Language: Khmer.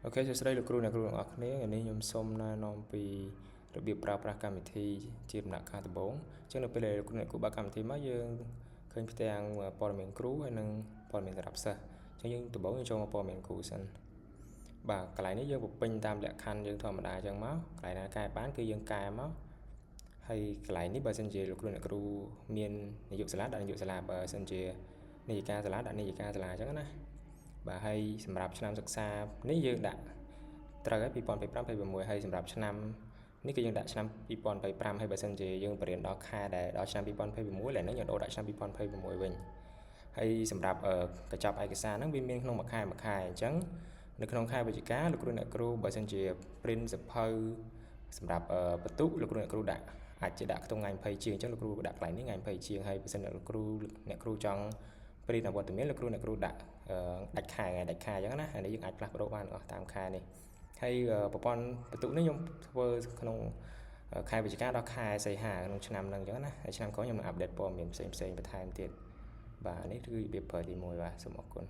Ok, cho đây là crew này crew ở này này nhôm xôm na nom piរបៀបប្រើប្រាស់កម្មវិធីជាដំណាក់កាលដំបូងអញ្ចឹងនៅពេលដែលអ្នកគ្រូបើកកម្មវិធីមកយើងឃើញផ្ទាំងព័ត៌មានគ្រូហើយនិងព័ត៌មានសម្រាប់សិស្សអញ្ចឹងយើងដំបូងយើងចូលមកព័ត៌មានគ្រូសិនបាទកន្លែងនេះយើងបំពេញតាមលក្ខខណ្ឌយើងធម្មតាអញ្ចឹងមកកន្លែងណាកែបានគឺយើងកែមកហើយកន្លែងនេះបើសិនជាលោកគ្រូអ្នកគ្រូមាននាយកសាលាដាក់នាយកសាលាបើសិនជានាយិកាសាលាដាក់នាយិកាសាលាអញ្ចឹងណាបាទហើយសម្រាប់ឆ្នាំសិក្សានេះយើងដាក់ត្រូវហើយ2025-26ហើយសម្រាប់ឆ្នាំនេះគឺយើងដាក់ឆ្នាំ2025ហើយបើសិនជាយើងបរៀនដល់ខែដែលដល់ឆ្នាំ2026ឡើយនេះយើងដូរដាក់ឆ្នាំ2026វិញហើយសម្រាប់កញ្ចប់ឯកសារហ្នឹងវាមានក្នុងមួយខែអញ្ចឹងនៅក្នុងខែវិច្ឆិកាលោកគ្រូអ្នកគ្រូបើសិនជា print សភៅសម្រាប់បន្ទុកលោកគ្រូអ្នកគ្រូដាក់អាចជាដាក់ក្នុងថ្ងៃ20ជាងអញ្ចឹងលោកគ្រូដាក់កន្លែងនេះថ្ងៃ20ជាងហើយបើសិនលោកគ្រូអ្នកគ្រូចង់ print អវត្តមានលោកគ្រូអ្នកគ្រូដាក់ដាច់ខែអញ្ចឹងណាហើយនេះយើងអាចផ្លាស់ប្ដូរបានអស់តាមខែនេះហើយប្រព័ន្ធបន្ទុកនេះខ្ញុំធ្វើក្នុងខែវិច្ឆិកាដល់ខែសីហាក្នុងឆ្នាំហ្នឹងអញ្ចឹងណាហើយឆ្នាំក្រោយខ្ញុំនឹងអាប់ដេតព័ត៌មានផ្សេងបន្ថែមទៀតបាទនេះគឺរបៀបប្រើទី1បាទសូមអរគុណ